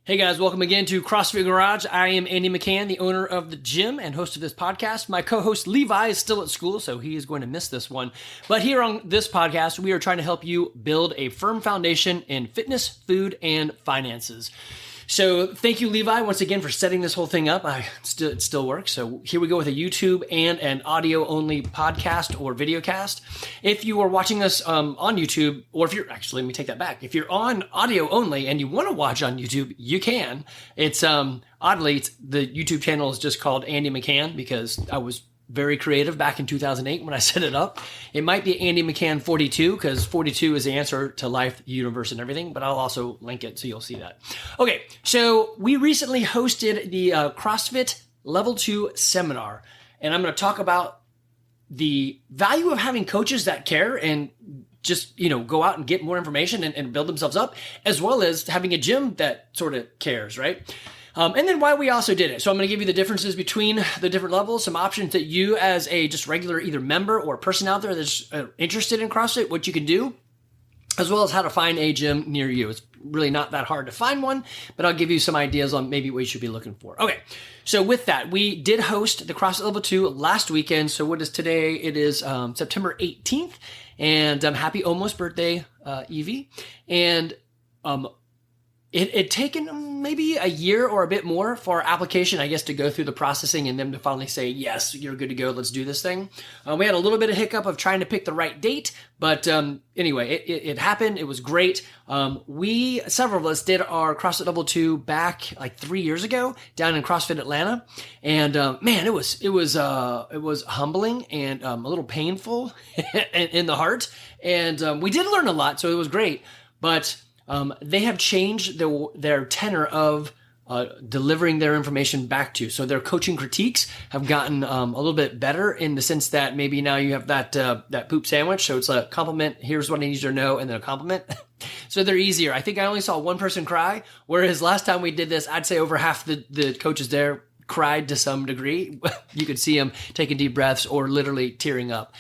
Hey guys, welcome again to CrossFit Garage. I am Andy McCann, the owner of the gym and host of this podcast. My co-host Levi is still at school, so he is going to miss this one. But here on this podcast, we are trying to help you build a firm foundation in fitness, food, and finances. So thank you, Levi, once again for setting this whole thing up. It still works. So here we go with a YouTube and an audio-only podcast or video cast. If you are watching us on YouTube, or if you're actually, let me take that back. If you're on audio only and you want to watch on YouTube, you can. It's oddly, the YouTube channel is just called Andy McCann because I was very creative back in 2008 when I set it up. It might be Andy McCann 42 because 42 is the answer to life, the universe, and everything, but I'll also link it so you'll see that. Okay, so we recently hosted the CrossFit Level 2 seminar, and I'm going to talk about the value of having coaches that care and just, go out and get more information and build themselves up, as well as having a gym that sort of cares, right? And then why we also did it. So I'm going to give you the differences between the different levels, some options that you as a just regular either member or person out there that's interested in CrossFit, what you can do, as well as how to find a gym near you. It's really not that hard to find one, but I'll give you some ideas on maybe what you should be looking for. Okay, so with that, we did host the CrossFit Level 2 last weekend. So what is today? It is September 18th, and happy almost birthday, Evie. And It taken maybe a year or a bit more for our application, I guess, to go through the processing and them to finally say, yes, you're good to go. Let's do this thing. We had a little bit of hiccup of trying to pick the right date, but anyway, it happened. It was great. Several of us did our CrossFit Level 2 back like 3 years ago down in CrossFit Atlanta. And man, it was humbling and a little painful in the heart. And we did learn a lot, so it was great. But they have changed their tenor of delivering their information back to you. So their coaching critiques have gotten a little bit better in the sense that maybe now you have that poop sandwich. So it's a compliment. Here's what I need you to know, and then a compliment. So they're easier. I think I only saw one person cry, whereas last time we did this, I'd say over half the coaches there cried to some degree. You could see them taking deep breaths or literally tearing up.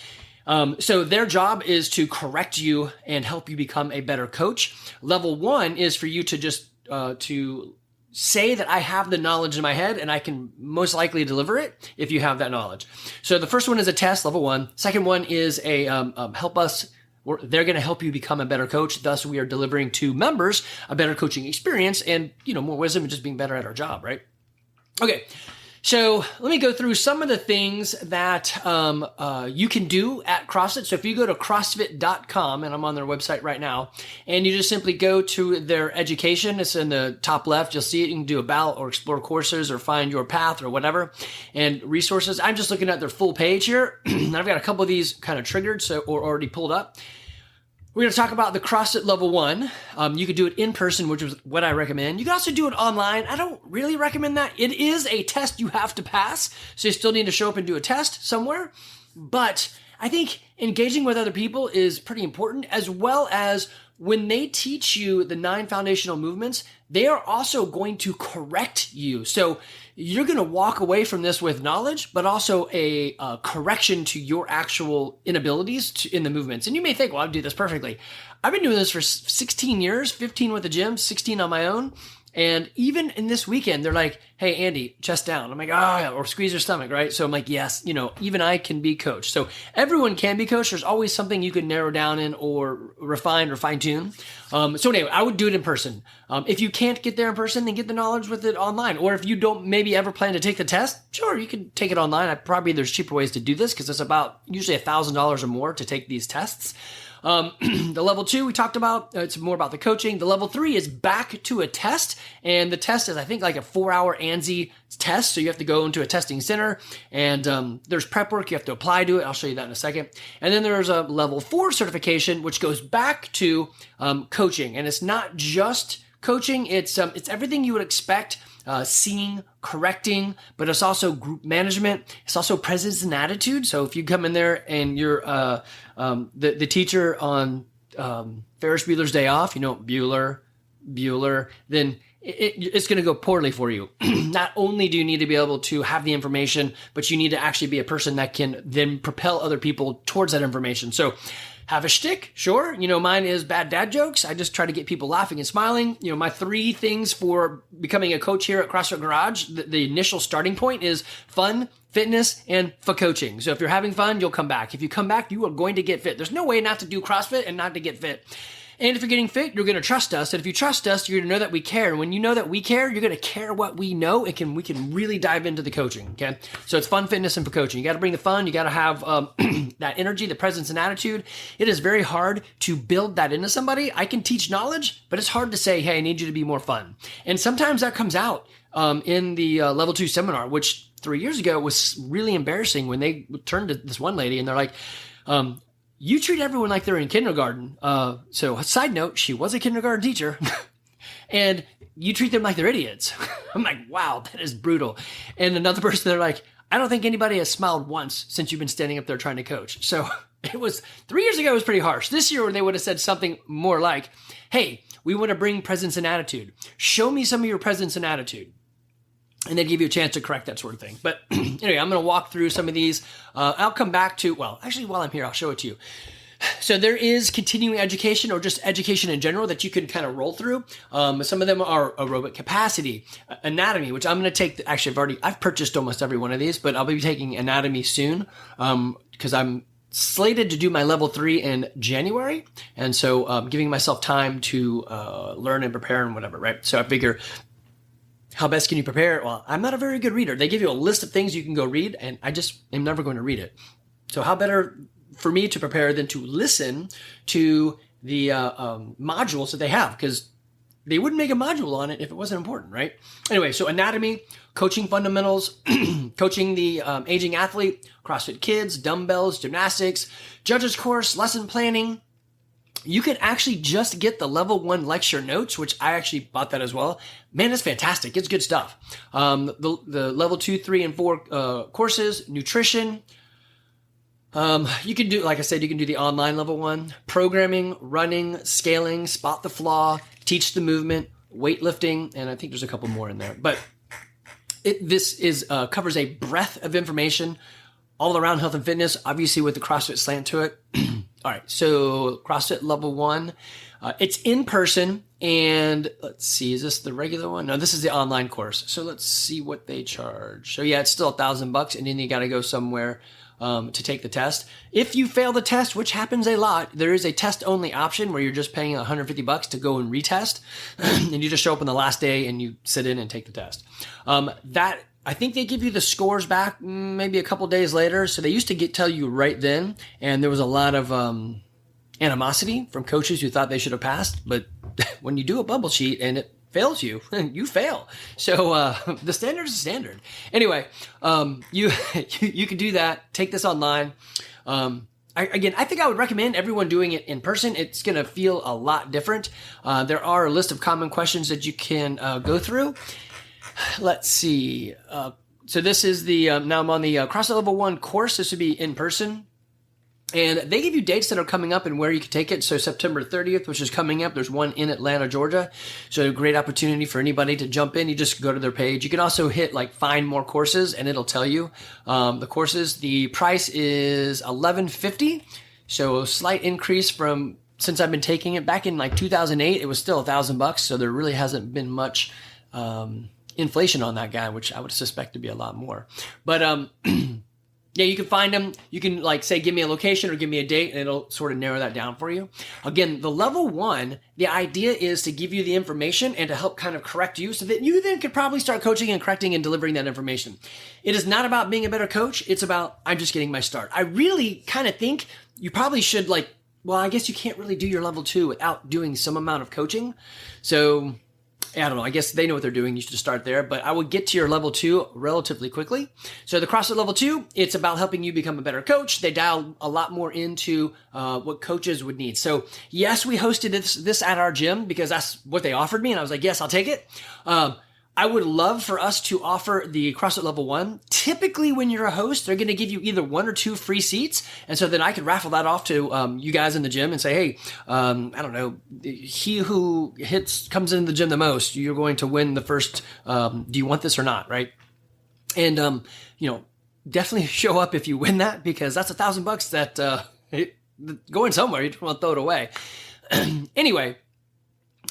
So their job is to correct you and help you become a better coach. Level 1 is for you to just to say that I have the knowledge in my head and I can most likely deliver it if you have that knowledge. So the first one is a test, level 1. Second one is a help us. They're going to help you become a better coach. Thus, we are delivering to members a better coaching experience and more wisdom and just being better at our job, right? Okay. So let me go through some of the things that you can do at CrossFit. So if you go to CrossFit.com, and I'm on their website right now, and you just simply go to their education, it's in the top left, you'll see it. You can do about or explore courses or find your path or whatever, and resources. I'm just looking at their full page here. I've got a couple of these kind of triggered or already pulled up. We're going to talk about the CrossFit Level 1. You could do it in person, which is what I recommend. You can also do it online. I don't really recommend that. It is a test you have to pass, so you still need to show up and do a test somewhere. But I think engaging with other people is pretty important, as well as when they teach you the 9 foundational movements, they are also going to correct you. So you're going to walk away from this with knowledge, but also a correction to your actual inabilities in the movements. And you may think, well, I'll do this perfectly. I've been doing this for 16 years, 15 with the gym, 16 on my own. And even in this weekend, they're like, hey, Andy, chest down. I'm like, or squeeze your stomach, right? So I'm like, yes, even I can be coached. So everyone can be coached. There's always something you can narrow down in or refine or fine tune. So anyway, I would do it in person. If you can't get there in person, then get the knowledge with it online. Or if you don't maybe ever plan to take the test, sure, you can take it online. There's cheaper ways to do this because it's about usually $1,000 or more to take these tests. The level 2 we talked about, it's more about the coaching. The level 3 is back to a test. And the test is, I think, like a 4-hour ANSI test. So you have to go into a testing center and, there's prep work you have to apply to it. I'll show you that in a second. And then there's a level 4 certification, which goes back to, coaching. And it's not just coaching. It's everything you would expect, seeing, correcting, but it's also group management. It's also presence and attitude. So if you come in there and you're the teacher on Ferris Bueller's Day Off, Bueller, then it's going to go poorly for you. Not only do you need to be able to have the information, but you need to actually be a person that can then propel other people towards that information. So have a shtick, sure. Mine is bad dad jokes. I just try to get people laughing and smiling. My 3 things for becoming a coach here at CrossFit Garage, the initial starting point is fun, fitness, and for coaching. So if you're having fun, you'll come back. If you come back, you are going to get fit. There's no way not to do CrossFit and not to get fit. And if you're getting fit, you're going to trust us. And if you trust us, you're going to know that we care. And when you know that we care, you're going to care what we know. We can really dive into the coaching. Okay. So it's fun, fitness, and for coaching. You got to bring the fun. You got to have that energy, the presence, and attitude. It is very hard to build that into somebody. I can teach knowledge, but it's hard to say, hey, I need you to be more fun. And sometimes that comes out in the level 2 seminar, which 3 years ago was really embarrassing when they turned to this one lady and they're like, you treat everyone like they're in kindergarten. So a side note, she was a kindergarten teacher and you treat them like they're idiots. I'm like, wow, that is brutal. And another person, they're like, I don't think anybody has smiled once since you've been standing up there trying to coach. So it was 3 years ago, it was pretty harsh. This year they would have said something more like, hey, we want to bring presence and attitude. Show me some of your presence and attitude. And they'd give you a chance to correct that sort of thing. But anyway, I'm going to walk through some of these. I'll come back to, well, actually, while I'm here, I'll show it to you. So there is continuing education or just education in general that you can kind of roll through. Some of them are aerobic capacity, anatomy, which I'm going to take. Actually, I've purchased almost every one of these, but I'll be taking anatomy soon because I'm slated to do my level 3 in January. And so giving myself time to learn and prepare and whatever, right? So I figure, how best can you prepare? Well, I'm not a very good reader. They give you a list of things you can go read, and I just am never going to read it. So how better for me to prepare than to listen to the modules that they have, because they wouldn't make a module on it if it wasn't important, right? Anyway, so anatomy, coaching fundamentals, coaching the aging athlete, CrossFit Kids, dumbbells, gymnastics, judges course, lesson planning. You could actually just get the level 1 lecture notes, which I actually bought that as well. Man, it's fantastic. It's good stuff. The level 2, 3, and 4 courses, nutrition. You can do, like I said, you can do the online level 1, programming, running, scaling, spot the flaw, teach the movement, weightlifting, and I think there's a couple more in there. But this covers a breadth of information all around health and fitness, obviously with the CrossFit slant to it. All right, so CrossFit Level 1, it's in person, and let's see, is this the regular one? No, this is the online course. So let's see what they charge. So yeah, it's still $1,000, and then you got to go somewhere to take the test. If you fail the test, which happens a lot, there is a test-only option where you're just paying $150 to go and retest, and you just show up on the last day and you sit in and take the test. I think they give you the scores back maybe a couple days later. So they used to tell you right then, and there was a lot of animosity from coaches who thought they should have passed. But when you do a bubble sheet and it fails you, you fail. So the standard is the standard. Anyway, you can do that. Take this online. I think I would recommend everyone doing it in person. It's going to feel a lot different. There are a list of common questions that you can go through. Let's see. So this is now I'm on the CrossFit Level 1 course. This would be in person. And they give you dates that are coming up and where you can take it. So September 30th, which is coming up, there's one in Atlanta, Georgia. So a great opportunity for anybody to jump in. You just go to their page. You can also hit find more courses and it'll tell you the courses. The price is $1,150. So a slight increase from since I've been taking it back in 2008. It was still $1,000. So there really hasn't been much inflation on that guy, which I would suspect to be a lot more. But yeah, you can find them. You can say, give me a location or give me a date, and it'll sort of narrow that down for you. Again, the level 1, the idea is to give you the information and to help kind of correct you so that you then could probably start coaching and correcting and delivering that information. It is not about being a better coach. It's about, I'm just getting my start. I really kind of think you probably should well, I guess you can't really do your level 2 without doing some amount of coaching. So I don't know. I guess they know what they're doing. You should just start there. But I would get to your level 2 relatively quickly. So the CrossFit Level 2, it's about helping you become a better coach. They dial a lot more into what coaches would need. So yes, we hosted this at our gym because that's what they offered me. And I was like, yes, I'll take it. I would love for us to offer the CrossFit Level 1. Typically, when you're a host, they're going to give you either 1 or 2 free seats. And so then I could raffle that off to you guys in the gym and say, hey, I don't know, he who comes into the gym the most, you're going to win the first, do you want this or not, right? And, definitely show up if you win that because that's $1,000 that going somewhere. You don't want to throw it away. Anyway,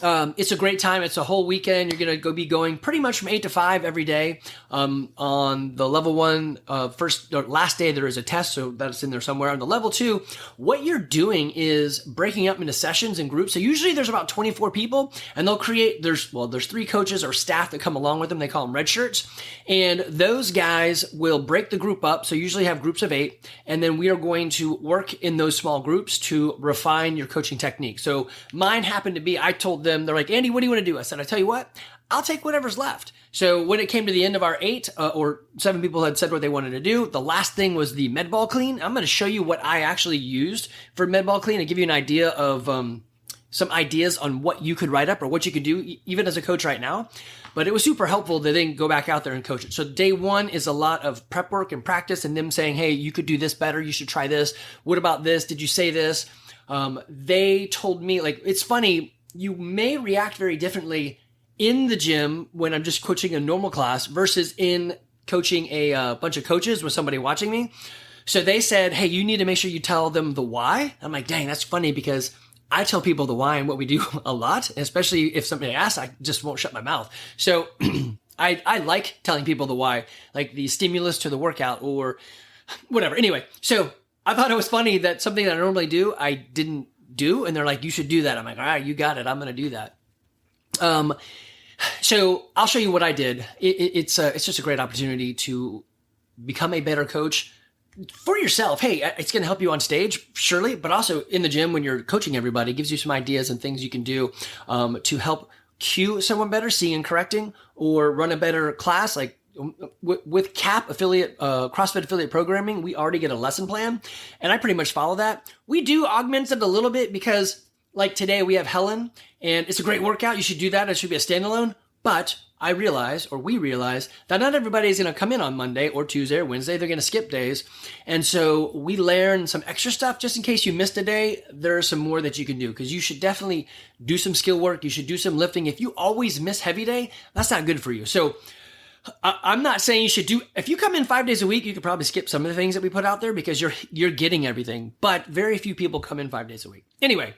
it's a great time. It's a whole weekend. You're going to be going pretty much from 8 to 5 every day. On the level 1, last day, there is a test, so that's in there somewhere. On the level 2, what you're doing is breaking up into sessions and groups. So usually there's about 24 people, and they'll create, there's 3 coaches or staff that come along with them. They call them red shirts. And those guys will break the group up. So usually have groups of 8. And then we are going to work in those small groups to refine your coaching technique. So mine happened to be, I told them, they're like, Andy, what do you want to do? I said, I tell you what, I'll take whatever's left. So when it came to the end of our 8 or 7 people had said what they wanted to do, the last thing was the med ball clean. I'm going to show you what I actually used for med ball clean and give you an idea of some ideas on what you could write up or what you could do even as a coach right now. But it was super helpful to then go back out there and coach it. So day 1 is a lot of prep work and practice and them saying, hey, you could do this better. You should try this. What about this? Did you say this? They told me, like, it's funny, you may react very differently in the gym when I'm just coaching a normal class versus in coaching a bunch of coaches with somebody watching me. So they said, hey, you need to make sure you tell them the why. I'm like, dang, that's funny because I tell people the why and what we do a lot, especially if somebody asks, I just won't shut my mouth. So I like telling people the why, like the stimulus to the workout or whatever. Anyway, so I thought it was funny that something that I normally do, I didn't do. And they're like, you should do that. I'm like, all right, you got it. I'm going to do that. So I'll show you what I did. It's just a great opportunity to become a better coach for yourself. Hey, it's going to help you on stage, surely, but also in the gym when you're coaching everybody, it gives you some ideas and things you can do, to help cue someone better, seeing and correcting, or run a better class. Like with CAP affiliate, CrossFit affiliate programming, we already get a lesson plan and I pretty much follow that. We do augment it a little bit because like today we have Helen and it's a great workout. You should do that. It should be a standalone, but we realize that not everybody is going to come in on Monday or Tuesday or Wednesday. They're going to skip days. And so we learn some extra stuff just in case you missed a day. There are some more that you can do because you should definitely do some skill work. You should do some lifting. If you always miss heavy day, that's not good for you. So I'm not saying you should do, if you come in 5 days a week, you could probably skip some of the things that we put out there because you're getting everything, but very few people come in 5 days a week. Anyway,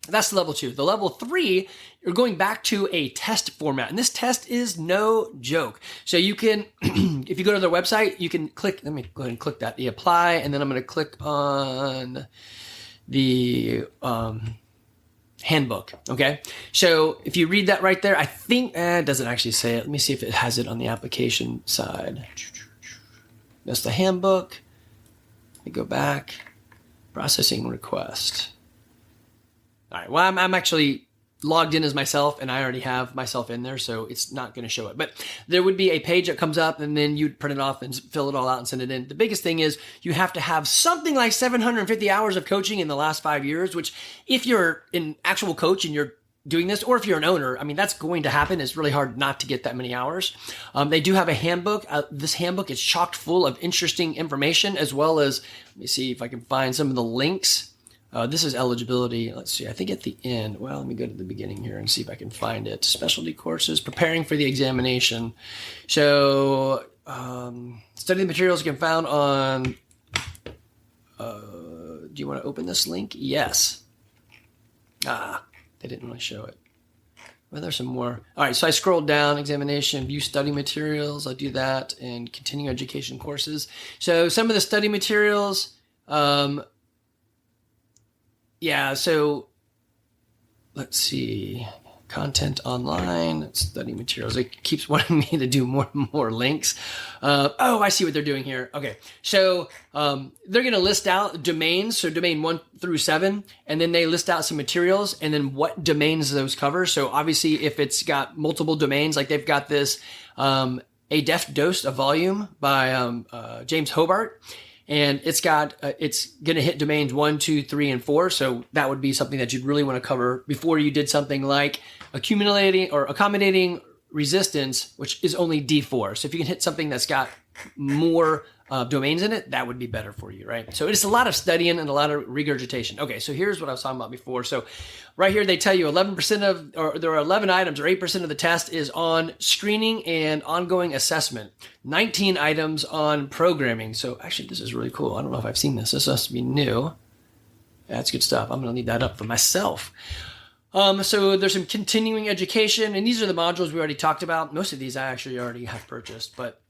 that's level 2. The level 3, you're going back to a test format. And this test is no joke. So you can, if you go to their website, you can click, let me go ahead and click that, the apply, and then I'm going to click on the, handbook. Okay. So if you read that right there, I think it doesn't actually say it. Let me see if it has it on the application side. That's the handbook. Let me go back. Processing request. All right. Well, I'm actually logged in as myself and I already have myself in there, so it's not going to show it. But there would be a page that comes up and then you'd print it off and fill it all out and send it in. The biggest thing is you have to have something like 750 hours of coaching in the last 5 years, which if you're an actual coach and you're doing this, or if you're an owner, I mean, that's going to happen. It's really hard not to get that many hours. They do have a handbook. This handbook is chock full of interesting information, as well as, let me see if I can find some of the links. This is eligibility. Let's see. I think at the end, well, let me go to the beginning here and see if I can find it. Specialty courses, preparing for the examination. So, study the materials you can find on, do you want to open this link? Yes. They didn't really show it. Well, there's some more. All right. So I scrolled down, examination, view study materials. I'll do that, and continuing education courses. So some of the study materials, yeah, so let's see. Content online, study materials. It keeps wanting me to do more and more links. I see what they're doing here. Okay, so they're going to list out domains, so domain 1 through 7, and then they list out some materials and then what domains those cover. So obviously if it's got multiple domains, like they've got this A Deft Dose of Volume by James Hobart. And it's got, it's going to hit domains 1, 2, 3, and 4. So that would be something that you'd really want to cover before you did something like accommodating resistance, which is only D4. So if you can hit something that's got more domains in it, that would be better for you, right? So it's a lot of studying and a lot of regurgitation. Okay, so here's what I was talking about before. So right here, they tell you 11% or there are 11 items or 8% of the test is on screening and ongoing assessment. 19 items on programming. So actually, this is really cool. I don't know if I've seen this. This must be new. That's good stuff. I'm going to need that up for myself. So there's some continuing education, and these are the modules we already talked about. Most of these I actually already have purchased, but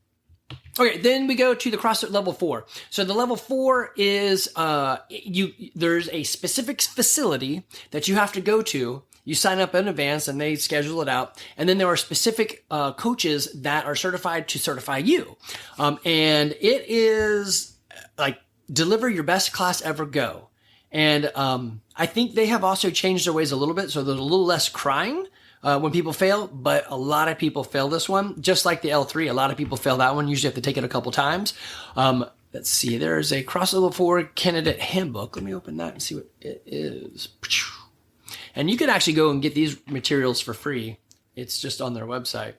okay. Then we go to the CrossFit Level 4. So the Level 4 is there's a specific facility that you have to go to. You sign up in advance and they schedule it out. And then there are specific coaches that are certified to certify you. And it is like deliver your best class ever, go. And I think they have also changed their ways a little bit. So there's a little less crying when people fail, but a lot of people fail this one. Just like the L3, a lot of people fail that one. Usually have to take it a couple times. Let's see. There's a CrossFit Level 4 candidate handbook. Let me open that and see what it is. And you can actually go and get these materials for free. It's just on their website.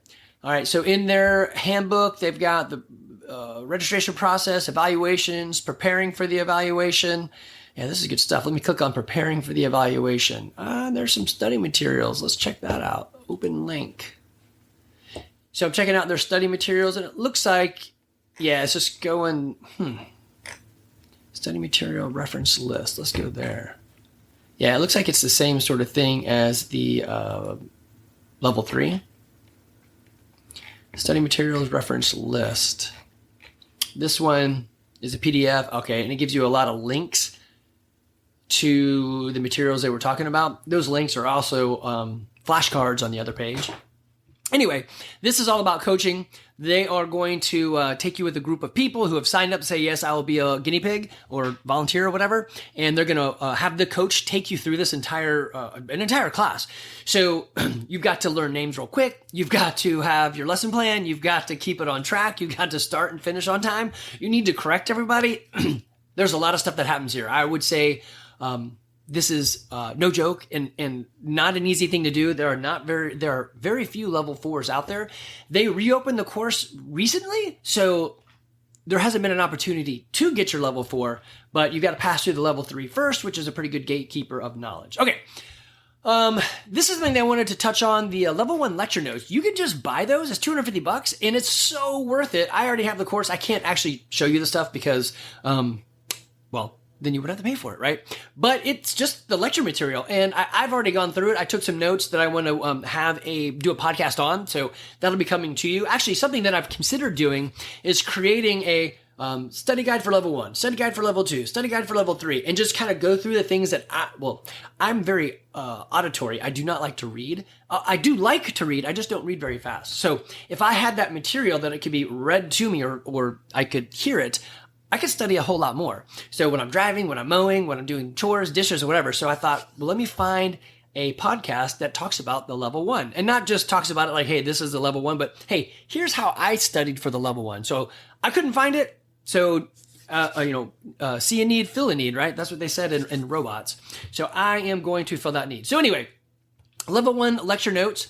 All right. So in their handbook, they've got the registration process, evaluations, preparing for the evaluation. Yeah, this is good stuff. Let me click on preparing for the evaluation. There's some study materials. Let's check that out. Open link. So I'm checking out their study materials, and it looks like, yeah, it's just going, study material reference list. Let's go there. Yeah, it looks like it's the same sort of thing as the Level 3. Study materials reference list. This one is a PDF. Okay, and it gives you a lot of links to the materials they were talking about. Those links are also flashcards on the other page. Anyway, this is all about coaching. They are going to take you with a group of people who have signed up to say, yes, I will be a guinea pig or volunteer or whatever. And they're going to have the coach take you through this entire class. So you've got to learn names real quick. You've got to have your lesson plan. You've got to keep it on track. You've got to start and finish on time. You need to correct everybody. There's a lot of stuff that happens here. I would say, this is no joke and not an easy thing to do. There are very few Level 4s out there. They reopened the course recently, so there hasn't been an opportunity to get your Level 4, but you've got to pass through the Level 3 first, which is a pretty good gatekeeper of knowledge. Okay. This is something that I wanted to touch on, the Level 1 lecture notes. You can just buy those. It's $250 and it's so worth it. I already have the course. I can't actually show you the stuff because, then you would have to pay for it, right? But it's just the lecture material, and I've already gone through it. I took some notes that I want to do a podcast on, so that'll be coming to you. Actually, something that I've considered doing is creating a study guide for Level 1, study guide for Level 2, study guide for Level 3, and just kind of go through the things that I'm very auditory. I do not like to read. I do like to read. I just don't read very fast. So if I had that material that it could be read to me or I could hear it, I could study a whole lot more. So when I'm driving, when I'm mowing, when I'm doing chores, dishes, or whatever. So I thought, well, let me find a podcast that talks about the Level 1 and not just talks about it like, hey, this is the Level 1, but hey, here's how I studied for the Level 1. So I couldn't find it. So, see a need, fill a need, right? That's what they said in robots. So I am going to fill that need. So anyway, Level 1 lecture notes.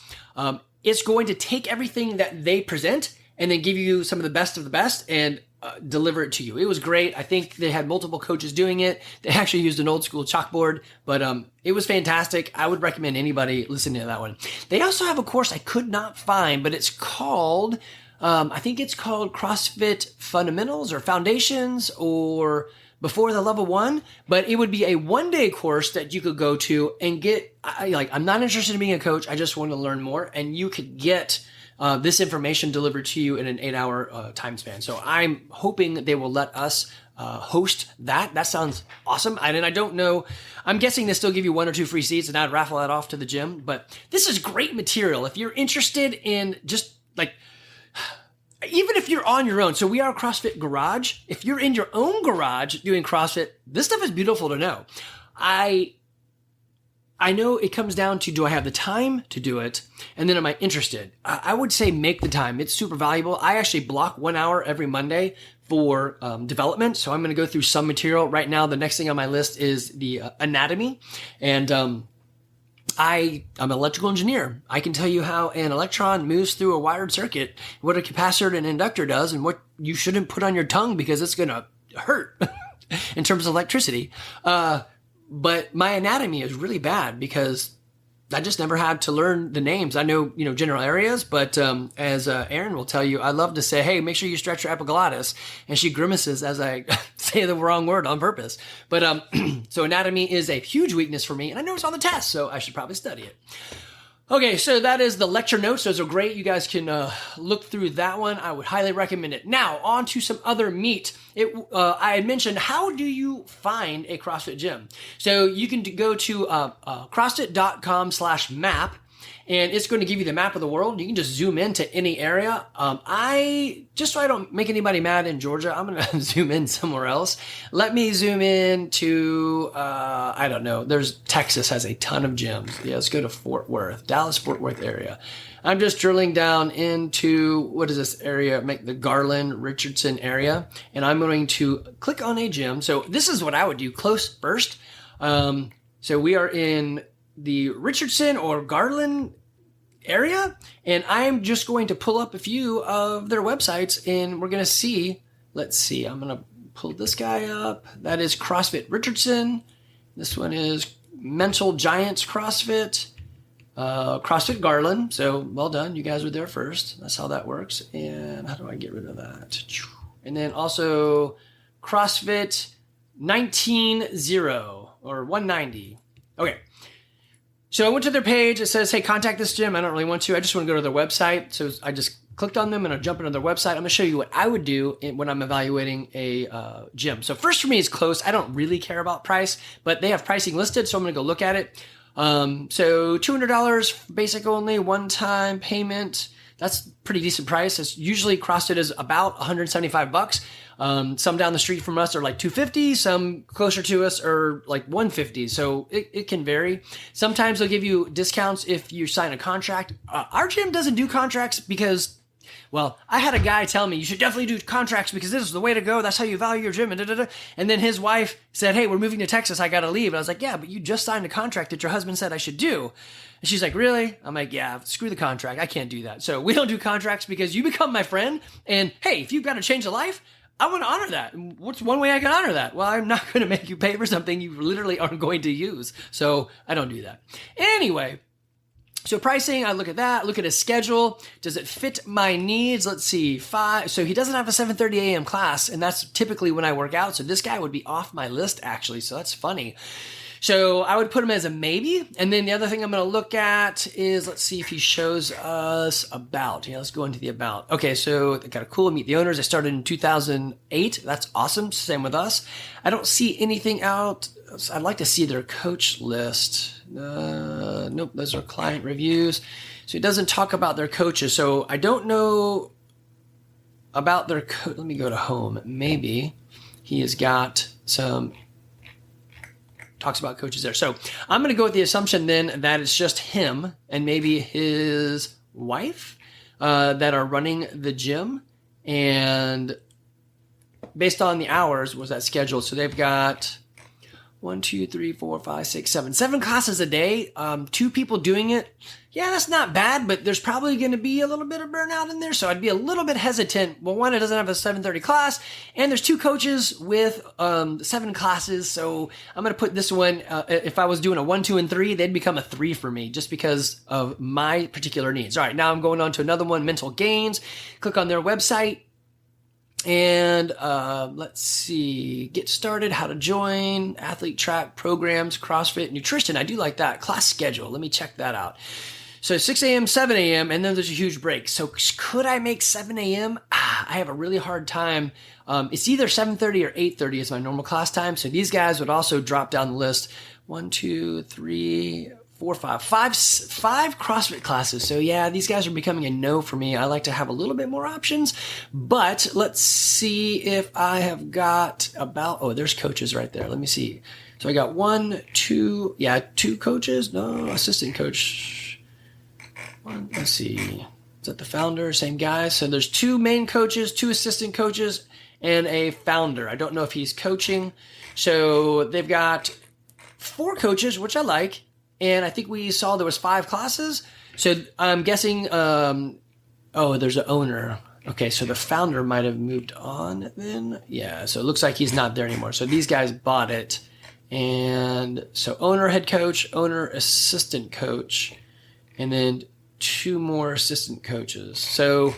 It's going to take everything that they present and then give you some of the best and deliver it to you. It was great. I think they had multiple coaches doing it. They actually used an old school chalkboard, but it was fantastic. I would recommend anybody listening to that one. They also have a course I could not find, but it's called, I think it's called CrossFit Fundamentals or Foundations or Before the Level 1, but it would be a one-day course that you could go to and get, I'm not interested in being a coach. I just want to learn more, and you could get this information delivered to you in an 8-hour time span. So I'm hoping that they will let us host that. That sounds awesome. I don't know. I'm guessing they still give you 1 or 2 free seats, and I'd raffle that off to the gym. But this is great material. If you're interested in just even if you're on your own. So we are a CrossFit Garage. If you're in your own garage doing CrossFit, this stuff is beautiful to know. I know it comes down to, do I have the time to do it? And then am I interested? I would say make the time. It's super valuable. I actually block 1 hour every Monday for development. So I'm going to go through some material. Right now, the next thing on my list is the anatomy. And I'm an electrical engineer. I can tell you how an electron moves through a wired circuit, what a capacitor and an inductor does, and what you shouldn't put on your tongue because it's going to hurt in terms of electricity. But my anatomy is really bad because I just never had to learn the names. I know, general areas, but as Erin will tell you, I love to say, hey, make sure you stretch your epiglottis. And she grimaces as I say the wrong word on purpose. But so anatomy is a huge weakness for me, and I know it's on the test, so I should probably study it. Okay, so that is the lecture notes. Those are great. You guys can look through that one. I would highly recommend it. Now, on to some other meat. I had mentioned, how do you find a CrossFit gym? So you can go to CrossFit.com/map, and it's going to give you the map of the world. You can just zoom into any area. Just so I don't make anybody mad in Georgia, I'm going to zoom in somewhere else. Let me zoom in to, I don't know. Texas has a ton of gyms. Yeah, let's go to Fort Worth, Dallas-Fort Worth area. I'm just drilling down into, what is this area? Make the Garland, Richardson area. And I'm going to click on a gym. So this is what I would do, close first. So we are in the Richardson or Garland area, and I'm just going to pull up a few of their websites, and we're going to see, let's see, I'm going to pull this guy up. That is CrossFit Richardson. This one is Mental Giants CrossFit, CrossFit Garland. So well done. You guys were there first. That's how that works. And how do I get rid of that? And then also CrossFit 190 or 190. Okay. So I went to their page. It says, hey, contact this gym. I don't really want to. I just want to go to their website. So I just clicked on them and I'll jump into their website. I'm going to show you what I would do when I'm evaluating a gym. So first for me is close. I don't really care about price, but they have pricing listed. So I'm going to go look at it. So $200 basic only, one-time payment. That's a pretty decent price. It's usually CrossFit is about $175. Some down the street from us are like $250. Some closer to us are like $150. So it can vary. Sometimes they'll give you discounts if you sign a contract. Our gym doesn't do contracts because, well, I had a guy tell me you should definitely do contracts because this is the way to go. That's how you value your gym. And then his wife said, hey, we're moving to Texas. I got to leave. And I was like, yeah, but you just signed a contract that your husband said I should do. And she's like, really? I'm like, yeah, screw the contract. I can't do that. So we don't do contracts because you become my friend. And hey, if you've got to change a life, I want to honor that. What's one way I can honor that? Well, I'm not going to make you pay for something you literally aren't going to use. So I don't do that. Anyway, so pricing, I look at that, look at his schedule. Does it fit my needs? Let's see, 5. So he doesn't have a 7:30 a.m. class, and that's typically when I work out. So this guy would be off my list, actually. So that's funny. So I would put him as a maybe. And then the other thing I'm going to look at is, let's see if he shows us about. Yeah, let's go into the about. Okay, so they got a cool meet the owners. I started in 2008. That's awesome. Same with us. I don't see anything out. I'd like to see their coach list. Nope, those are client reviews. So it doesn't talk about their coaches. So I don't know about their coach. Let me go to home. Maybe he has got some... talks about coaches there. So I'm going to go with the assumption then that it's just him and maybe his wife that are running the gym. And based on the hours was that scheduled. So they've got 1, 2, 3, 4, 5, 6, 7 classes a day. 2 people doing it. Yeah, that's not bad, but there's probably going to be a little bit of burnout in there. So I'd be a little bit hesitant. Well, one, it doesn't have a 7:30 class, and there's 2 coaches with 7 classes. So I'm going to put this one, if I was doing a 1, 2, and 3, they'd become a 3 for me just because of my particular needs. All right, now I'm going on to another one, Mental Gains. Click on their website. And let's see, get started, how to join, athlete track programs, CrossFit, nutrition. I do like that. Class schedule. Let me check that out. So 6 a.m., 7 a.m., and then there's a huge break. So could I make 7 a.m.? I have a really hard time. It's either 7:30 or 8:30 is my normal class time. So these guys would also drop down the list. 1, 2, 3, 4, 5 CrossFit classes. So yeah, these guys are becoming a no for me. I like to have a little bit more options, but let's see if I have got about, oh, there's coaches right there. Let me see. So I got 1, 2, yeah, 2 coaches. No, assistant coach. Let's see. Is that the founder? Same guy. So there's 2 main coaches, 2 assistant coaches, and a founder. I don't know if he's coaching. So they've got 4 coaches, which I like. And I think we saw there was 5 classes. So I'm guessing, there's an owner. Okay, so the founder might have moved on then. Yeah, so it looks like he's not there anymore. So these guys bought it. And so owner, head coach, owner, assistant coach, and then 2 more assistant coaches. So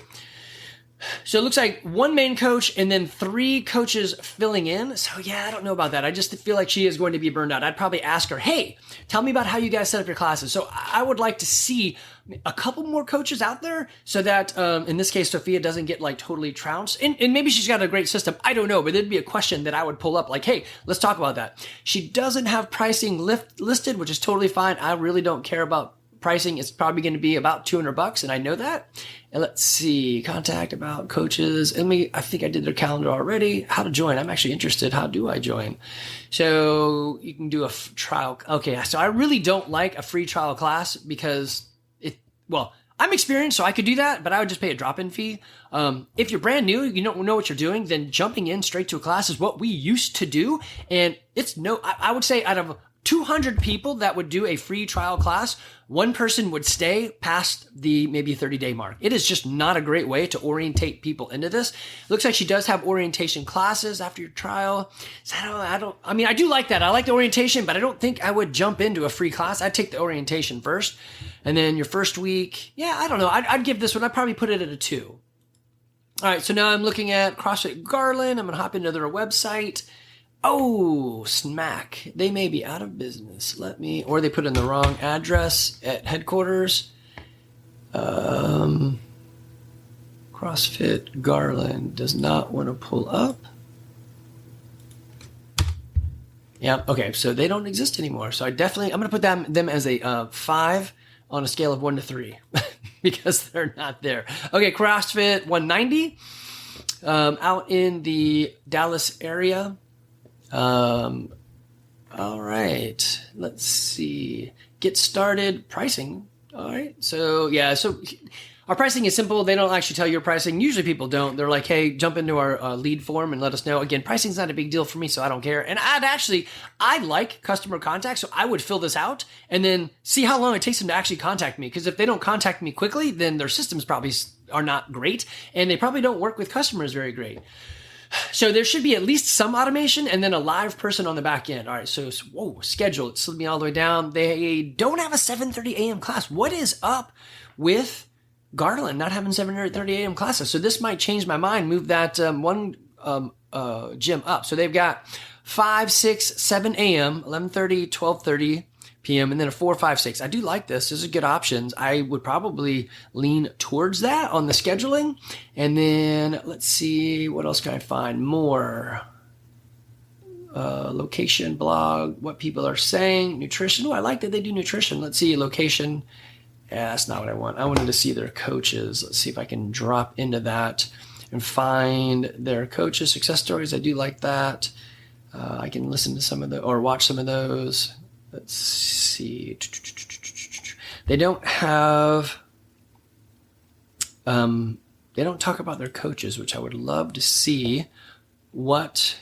So it looks like one main coach and then 3 coaches filling in. So yeah, I don't know about that. I just feel like she is going to be burned out. I'd probably ask her, hey, tell me about how you guys set up your classes. So I would like to see a couple more coaches out there so that, in this case, Sophia doesn't get like totally trounced. And maybe she's got a great system. I don't know, but there'd be a question that I would pull up like, hey, let's talk about that. She doesn't have pricing listed, which is totally fine. I really don't care about pricing. It's probably going to be about $200, and I know that. And let's see, contact about coaches. I think I did their calendar already. How to join? I'm actually interested. How do I join? So you can do a trial. Okay, so I really don't like a free trial class because I'm experienced, so I could do that, but I would just pay a drop-in fee. If you're brand new, you don't know what you're doing, then jumping in straight to a class is what we used to do. And I would say out of 200 people that would do a free trial class, one person would stay past the maybe 30-day mark. It is just not a great way to orientate people into this. Looks like she does have orientation classes after your trial. So I do like that. I like the orientation, but I don't think I would jump into a free class. I'd take the orientation first. And then your first week, I don't know. I'd give this one, I'd probably put it at a 2. All right, so now I'm looking at CrossFit Garland. I'm going to hop into their website. Oh, smack. They may be out of business. Or they put in the wrong address at headquarters. CrossFit Garland does not want to pull up. Yeah, okay, so they don't exist anymore. So I'm going to put them as a 5 on a scale of 1 to 3 because they're not there. Okay, CrossFit 190 out in the Dallas area. All right, let's see. Get started pricing. All right. So our pricing is simple. They don't actually tell you your pricing. Usually people don't. They're like, hey, jump into our lead form and let us know. Again, pricing's not a big deal for me, so I don't care. And I like customer contact, so I would fill this out and then see how long it takes them to actually contact me. Because if they don't contact me quickly, then their systems probably are not great, and they probably don't work with customers very great. So there should be at least some automation and then a live person on the back end. All right, so schedule. It slid me all the way down. They don't have a 7:30 a.m. class. What is up with Garland not having 7:30 a.m. classes? So this might change my mind, move that one gym up. So they've got 5, 6, 7 a.m., 11:30, 12:30 p.m., and then a 4, 5, 6. I do like this. These are good options. I would probably lean towards that on the scheduling. And then let's see, what else can I find? More location, blog, what people are saying, nutrition. Oh, I like that they do nutrition. Let's see, location. Yeah, that's not what I want. I wanted to see their coaches. Let's see if I can drop into that and find their coaches' success stories. I do like that. I can listen to or watch some of those. Let's see. They don't have, they don't talk about their coaches, which I would love to see what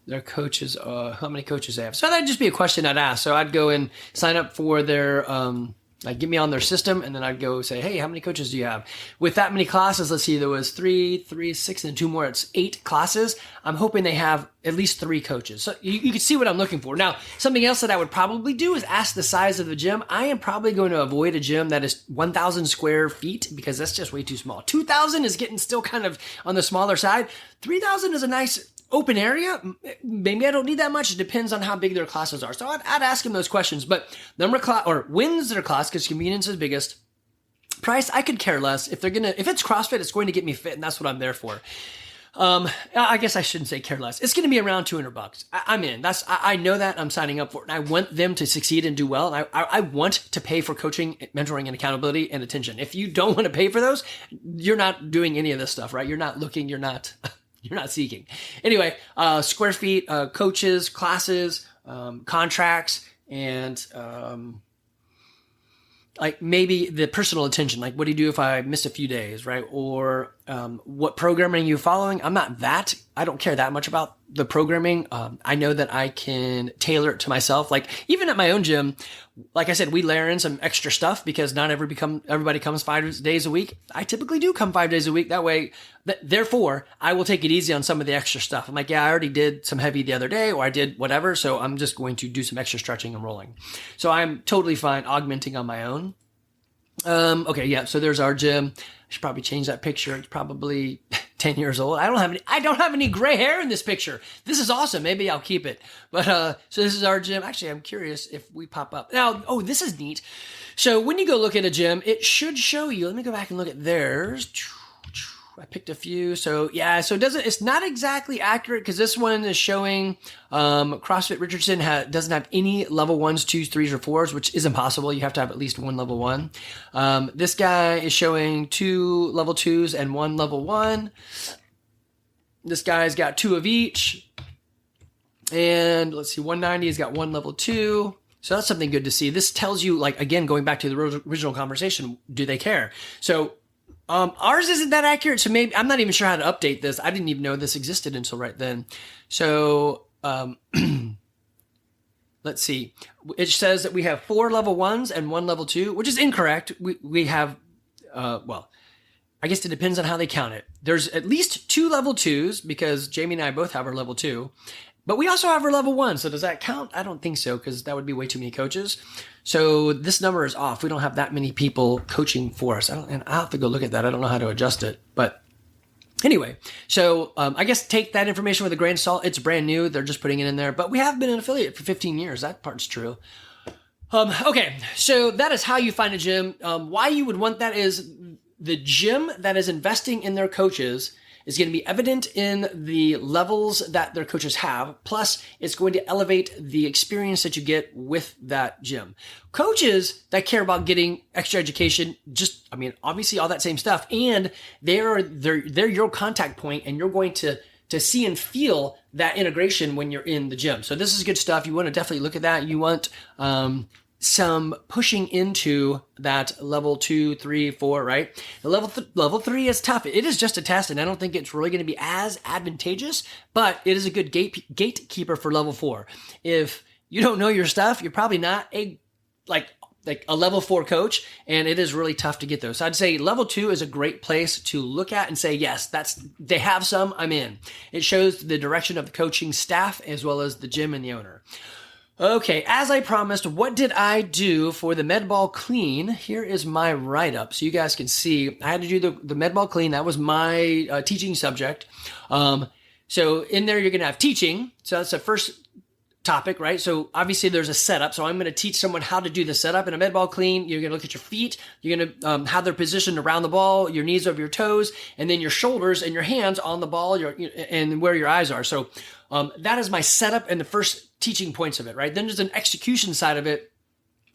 their coaches are, how many coaches they have. So that'd just be a question I'd ask. So I'd go and sign up for their, get me on their system, and then I'd go say, hey, how many coaches do you have? With that many classes, let's see, there was 3, 6, and 2 more. It's 8 classes. I'm hoping they have at least 3 coaches. So you can see what I'm looking for. Now, something else that I would probably do is ask the size of the gym. I am probably going to avoid a gym that is 1,000 square feet because that's just way too small. 2,000 is getting still kind of on the smaller side. 3,000 is a nice open area. Maybe I don't need that much. It depends on how big their classes are. So I'd ask them those questions. But wins their class, because convenience is biggest. Price, I could care less. If it's CrossFit, it's going to get me fit, and that's what I'm there for. I guess I shouldn't say care less. It's going to be around $200. I'm in. I know that. I'm signing up for it. And I want them to succeed and do well. And I want to pay for coaching, mentoring, and accountability and attention. If you don't want to pay for those, you're not doing any of this stuff, right? You're not looking. You're not seeking. Anyway, square feet, coaches, classes, contracts, and like maybe the personal attention. Like, what do you do if I miss a few days, right? Or what programming are you following? I don't care that much about the programming. I know that I can tailor it to myself. Like, even at my own gym, like I said, we layer in some extra stuff because not everybody comes 5 days a week. I typically do come 5 days a week. That way, therefore, I will take it easy on some of the extra stuff. I'm like, yeah, I already did some heavy the other day, or I did whatever. So I'm just going to do some extra stretching and rolling. So I'm totally fine augmenting on my own. Okay, yeah. So there's our gym. I should probably change that picture. It's probably 10 years old. I don't have any gray hair in this picture. This is awesome. Maybe I'll keep it. But so this is our gym. Actually, I'm curious if we pop up. Now, oh, this is neat. So when you go look at a gym, it should show you. Let me go back and look at theirs. I picked a few. So yeah, so it's not exactly accurate because this one is showing CrossFit Richardson doesn't have any level 1s, 2s, 3s, or 4s, which is impossible. You have to have at least one level 1. This guy is showing 2 level 2s and 1 level 1. This guy's got 2 of each. And let's see, 190 has got 1 level 2. So that's something good to see. This tells you, like, again, going back to the original conversation, do they care? So ours isn't that accurate, so maybe I'm not even sure how to update this. I didn't even know this existed until right then. So let's see. It says that we have 4 level 1s and 1 level 2, which is incorrect. We have, well, I guess it depends on how they count it. There's at least 2 level 2s because Jamie and I both have our level 2. But we also have our level 1, so does that count? I don't think so, because that would be way too many coaches. So this number is off. We don't have that many people coaching for us. And I'll have to go look at that. I don't know how to adjust it. But anyway, so I guess take that information with a grain of salt. It's brand new. They're just putting it in there. But we have been an affiliate for 15 years. That part's true. Okay, so that is how you find a gym. Why you would want that is the gym that is investing in their coaches is going to be evident in the levels that their coaches have. Plus, it's going to elevate the experience that you get with that gym. Coaches that care about getting extra education, obviously all that same stuff, and they're your contact point, and you're going to see and feel that integration when you're in the gym. So this is good stuff. You want to definitely look at that. You want some pushing into that level 2, 3, 4, right? The level 3 is tough. It is just a test, and I don't think it's really going to be as advantageous, but it is a good gatekeeper for level 4. If you don't know your stuff, you're probably not a level 4 coach, and it is really tough to get those. So I'd say level 2 is a great place to look at and say, yes, they have some, I'm in. It shows the direction of the coaching staff as well as the gym and the owner. Okay, as I promised, what did I do for the med ball clean? Here is my write-up so you guys can see. I had to do the med ball clean. That was my teaching subject. So in there, you're going to have teaching. So that's the first topic, right? So obviously there's a setup. So I'm going to teach someone how to do the setup in a med ball clean. You're going to look at your feet. You're going to have their position around the ball, your knees over your toes, and then your shoulders and your hands on the ball and where your eyes are. So that is my setup and the first teaching points of it, right? Then there's an execution side of it.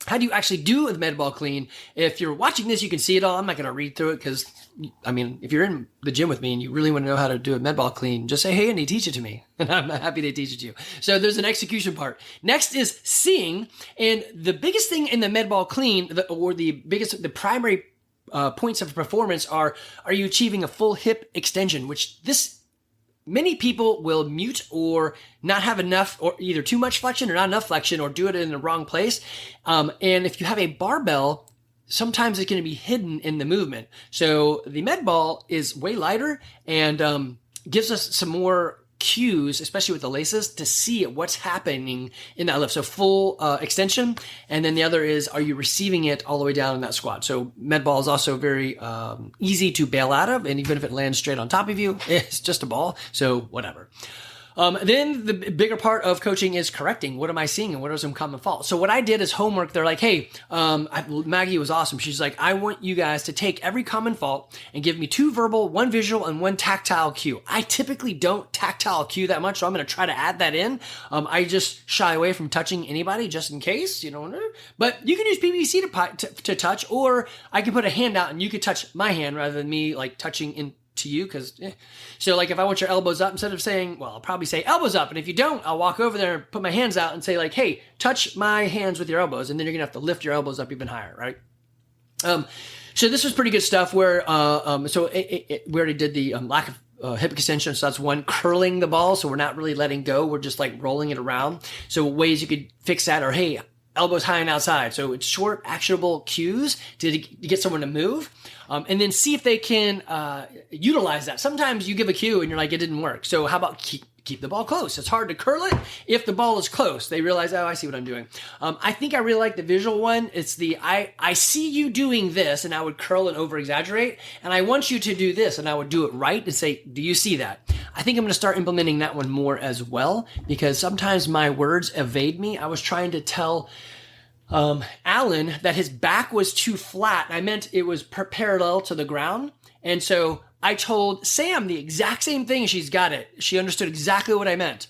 How do you actually do a med ball clean? If you're watching this, you can see it all. I'm not going to read through it because, if you're in the gym with me and you really want to know how to do a med ball clean, just say, hey, Andy, teach it to me. And I'm happy to teach it to you. So there's an execution part. Next is seeing. And the biggest thing in the med ball clean, the primary points of performance are you achieving a full hip extension, which many people will mute or not have enough, or either too much flexion or not enough flexion, or do it in the wrong place. And if you have a barbell, sometimes it's going to be hidden in the movement. So the med ball is way lighter and gives us some more cues, especially with the laces, to see what's happening in that lift. So full extension. And then the other is, are you receiving it all the way down in that squat? So med ball is also very easy to bail out of. And even if it lands straight on top of you, it's just a ball. So whatever. Then the bigger part of coaching is correcting. What am I seeing and what are some common faults? So what I did is homework. They're like, hey, Maggie was awesome. She's like, I want you guys to take every common fault and give me 2 verbal, 1 visual, and 1 tactile cue. I typically don't tactile cue that much, so I'm going to try to add that in. I just shy away from touching anybody just in case, but you can use PVC to touch, or I can put a hand out and you could touch my hand rather than me touching in to you, because so if I want your elbows up, instead of saying, well, I'll probably say elbows up, and if you don't, I'll walk over there and put my hands out and say hey, touch my hands with your elbows, and then you're gonna have to lift your elbows up even higher, right? So this was pretty good stuff where we already did the lack of hip extension, so that's 1. Curling the ball, so we're not really letting go, we're just rolling it around. So ways you could fix that are, hey, elbows high and outside. So it's short, actionable cues to get someone to move. And then see if they can utilize that. Sometimes you give a cue and you're like, it didn't work. So how about keep the ball close. It's hard to curl it if the ball is close. They realize, oh, I see what I'm doing. I think I really like the visual one. It's the, I see you doing this, and I would curl and over exaggerate. And I want you to do this, and I would do it right and say, do you see that? I think I'm going to start implementing that one more as well, because sometimes my words evade me. I was trying to tell Alan that his back was too flat. I meant it was parallel to the ground. And so I told Sam the exact same thing. She's got it. She understood exactly what I meant.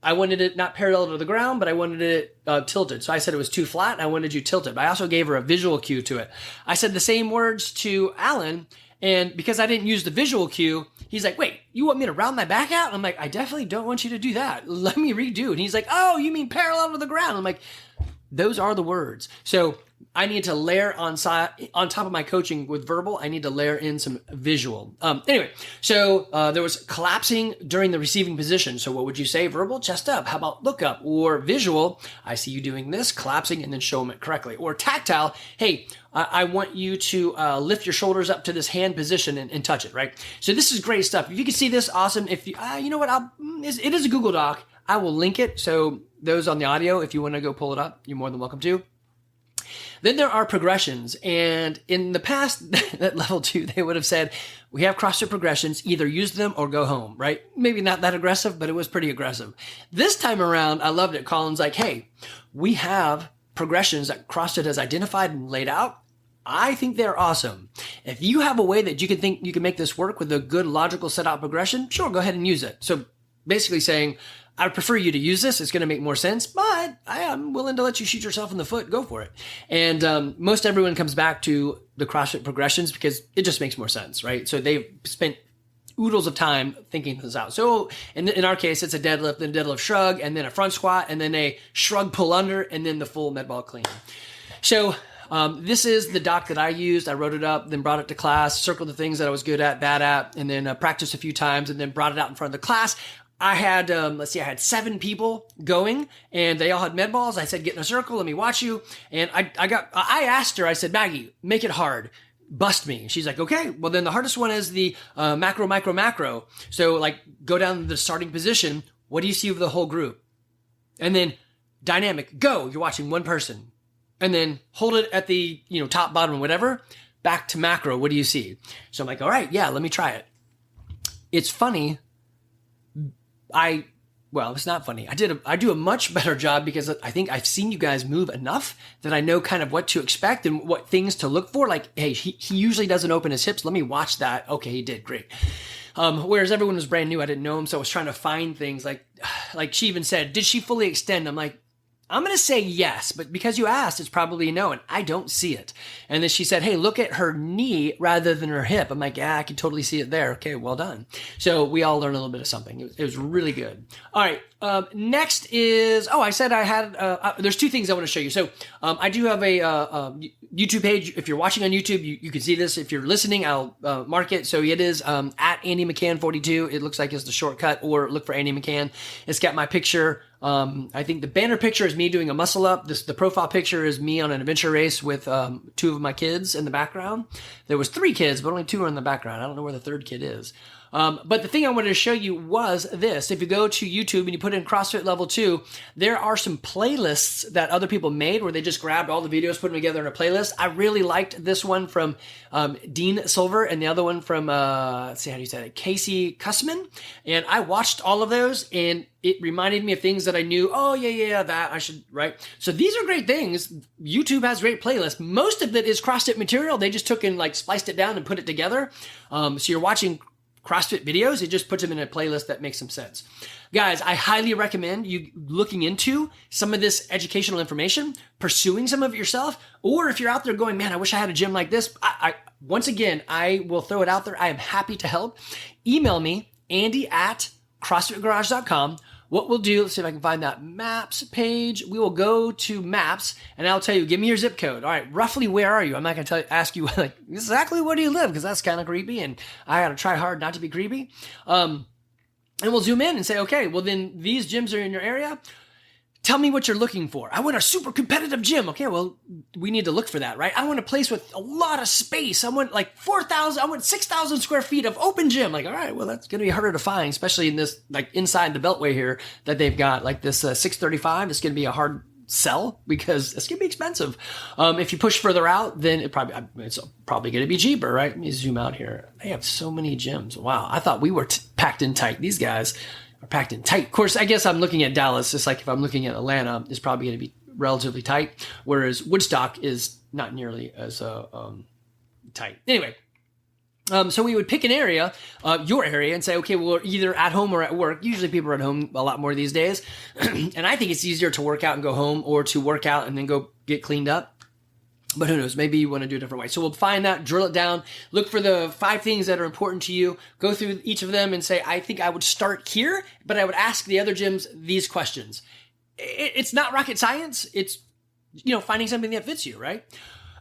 I wanted it not parallel to the ground, but I wanted it tilted. So I said it was too flat, and I wanted you tilted. But I also gave her a visual cue to it. I said the same words to Alan, and because I didn't use the visual cue, he's like, wait, you want me to round my back out? And I'm like, I definitely don't want you to do that. Let me redo. And he's like, oh, you mean parallel to the ground? I'm like, those are the words. So I need to layer on top of my coaching with verbal. I need to layer in some visual. Anyway, so there was collapsing during the receiving position. So what would you say? Verbal, chest up. How about look up? Or visual, I see you doing this, collapsing, and then show them it correctly. Or tactile, hey, I want you to lift your shoulders up to this hand position and touch it, right? So this is great stuff. If you can see this, awesome. If you, you know what, it is a Google Doc. I will link it. So those on the audio, if you want to go pull it up, you're more than welcome to. Then there are progressions. And in the past, at level 2, they would have said, we have CrossFit progressions, either use them or go home, right? Maybe not that aggressive, but it was pretty aggressive. This time around, I loved it. Colin's like, hey, we have progressions that CrossFit has identified and laid out. I think they're awesome. If you have a way that you can think you can make this work with a good logical set out progression, sure, go ahead and use it. So basically saying, I would prefer you to use this. It's going to make more sense, but I am willing to let you shoot yourself in the foot. Go for it. And most everyone comes back to the CrossFit progressions because it just makes more sense, right? So they've spent oodles of time thinking this out. So in our case, it's a deadlift, then a deadlift shrug, and then a front squat, and then a shrug pull under, and then the full med ball clean. So this is the doc that I used. I wrote it up, then brought it to class, circled the things that I was good at, bad at, and then practiced a few times, and then brought it out in front of the class. I had, I had 7 people going, and they all had med balls. I said, get in a circle, let me watch you. And I asked her, I said, Maggie, make it hard. Bust me. She's like, okay, well then the hardest one is the macro, micro, macro. So like go down to the starting position. What do you see of the whole group? And then dynamic, go. You're watching one person. And then hold it at the, top, bottom, whatever. Back to macro. What do you see? So I'm like, all right, yeah, let me try it. It's funny. It's not funny. I do a much better job because I think I've seen you guys move enough that I know kind of what to expect and what things to look for. Like, hey, he usually doesn't open his hips. Let me watch that. Okay, he did. Great. Whereas everyone was brand new. I didn't know him. So I was trying to find things like she even said, did she fully extend? I'm like, I'm going to say yes, but because you asked, it's probably a no, and I don't see it. And then she said, hey, look at her knee rather than her hip. I'm like, yeah, I can totally see it there. Okay, well done. So we all learned a little bit of something. It was really good. All right. Next is, I said I had, there's 2 things I want to show you. So I do have a YouTube page. If you're watching on YouTube, you can see this. If you're listening, I'll mark it. So it is at Andy McCann 42. It looks like it's the shortcut, or look for Andy McCann. It's got my picture. I think the banner picture is me doing a muscle up. The profile picture is me on an adventure race with 2 of my kids in the background. There was 3 kids, but only 2 are in the background. I don't know where the 3rd kid is. But the thing I wanted to show you was this. If you go to YouTube and you put in CrossFit Level 2, there are some playlists that other people made where they just grabbed all the videos, put them together in a playlist. I really liked this one from Dean Silver and the other one from, let's see how do you say it, Casey Cussman. And I watched all of those, and it reminded me of things that I knew. Oh, yeah, that I should, right? So these are great things. YouTube has great playlists. Most of it is CrossFit material. They just took and spliced it down and put it together. So you're watching CrossFit videos, it just puts them in a playlist that makes some sense. Guys, I highly recommend you looking into some of this educational information, pursuing some of it yourself, or if you're out there going, man, I wish I had a gym like this. Once again, I will throw it out there. I am happy to help. Email me, andy@crossfitgarage.com. What we'll do, let's see if I can find that maps page. We will go to maps, and I'll tell you, give me your zip code. All right, roughly where are you? I'm not going to ask you exactly where do you live, because that's kind of creepy, and I got to try hard not to be creepy. And we'll zoom in and say, okay, well then these gyms are in your area. Tell me what you're looking for. I want a super competitive gym. Okay, well, we need to look for that, right? I want a place with a lot of space. I want like 4,000, I want 6,000 square feet of open gym. Like, all right, well, that's going to be harder to find, especially in this, like inside the Beltway here that they've got, like this 635. It's going to be a hard sell because it's going to be expensive. If you push further out, then it's probably going to be cheaper, right? Let me zoom out here. They have so many gyms. Wow, I thought we were packed in tight. These guys are packed in tight. Of course, I guess I'm looking at Dallas. Just like if I'm looking at Atlanta, it's probably going to be relatively tight, whereas Woodstock is not nearly as tight. Anyway, so we would pick an area, your area, and say, okay, well, we're either at home or at work. Usually people are at home a lot more these days. And I think it's easier to work out and go home or to work out and then go get cleaned up. But who knows? Maybe you want to do a different way. So we'll find that, drill it down, look for the 5 things that are important to you, go through each of them and say, I think I would start here, but I would ask the other gyms these questions. It's not rocket science. It's, finding something that fits you, right?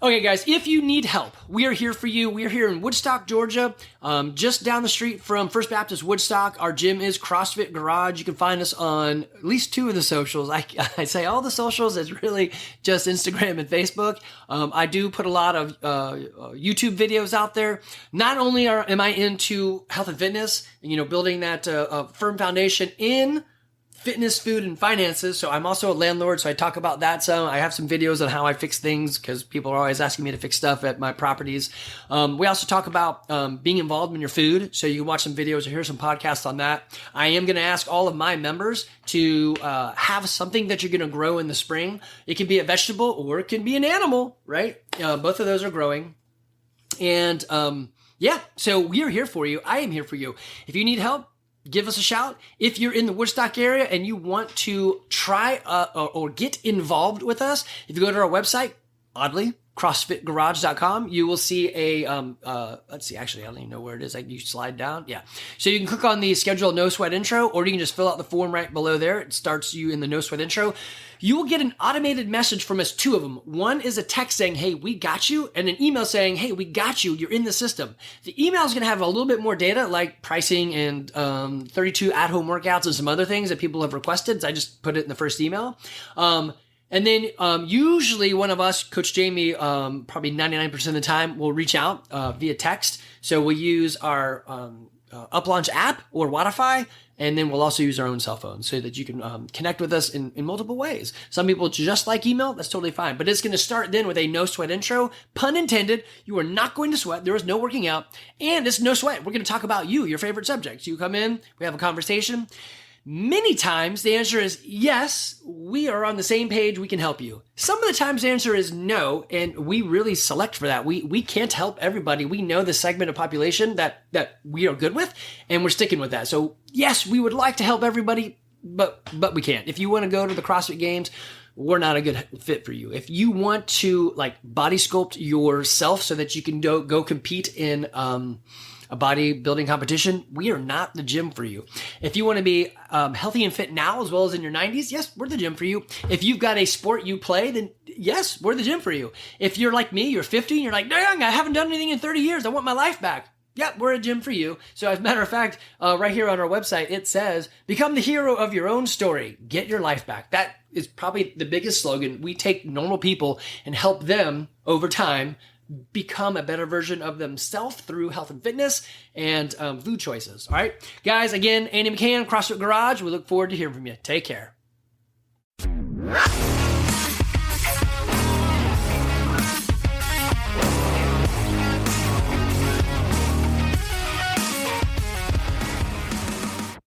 Okay, guys, if you need help, we are here for you. We are here in Woodstock, Georgia, just down the street from First Baptist Woodstock. Our gym is CrossFit Garage. You can find us on at least 2 of the socials. I say all the socials. It's really just Instagram and Facebook. I do put a lot of YouTube videos out there. Not only am I into health and fitness, and, building that firm foundation in fitness, food, and finances. So I'm also a landlord, so I talk about that some. I have some videos on how I fix things because people are always asking me to fix stuff at my properties. We also talk about being involved in your food, so you can watch some videos or hear some podcasts on that. I am going to ask all of my members to have something that you're going to grow in the spring. It can be a vegetable or it can be an animal, right? Both of those are growing. And so we are here for you. I am here for you. If you need help, give us a shout. If you're in the Woodstock area and you want to try or get involved with us, if you go to our website, oddly, CrossFitGarage.com, you will see let's see, actually, I don't even know where it is. You slide down. Yeah. So you can click on the schedule a no sweat intro, or you can just fill out the form right below there. It starts you in the no sweat intro. You will get an automated message from us, 2 of them. One is a text saying, hey, we got you, and an email saying, hey, we got you. You're in the system. The email is going to have a little bit more data like pricing and 32 at-home workouts and some other things that people have requested. So I just put it in the first email. And then usually one of us, Coach Jamie, probably 99% of the time, will reach out via text. So we'll use our UpLaunch app or Wi-Fi, and then we'll also use our own cell phone so that you can connect with us in multiple ways. Some people just like email. That's totally fine. But it's going to start then with a no sweat intro. Pun intended. You are not going to sweat. There is no working out. And it's no sweat. We're going to talk about you, your favorite subjects. You come in, we have a conversation. Many times the answer is yes, we are on the same page, we can help you. Some of the times the answer is no, and we really select for that. We can't help everybody. We know the segment of population that we are good with, and we're sticking with that. So yes, we would like to help everybody, but we can't. If you want to go to the CrossFit Games, we're not a good fit for you. If you want to body sculpt yourself so that you can go compete in a bodybuilding competition, we are not the gym for you. If you want to be healthy and fit now as well as in your 90s, yes, we're the gym for you. If you've got a sport you play, then yes, we're the gym for you. If you're like me, you're 50 and you're like, dang, I haven't done anything in 30 years. I want my life back. Yeah, we're a gym for you. So as a matter of fact, right here on our website, it says, become the hero of your own story. Get your life back. That is probably the biggest slogan. We take normal people and help them over time become a better version of themselves through health and fitness and food choices. All right, guys, again, Andy McCann, CrossFit Garage. We look forward to hearing from you. Take care.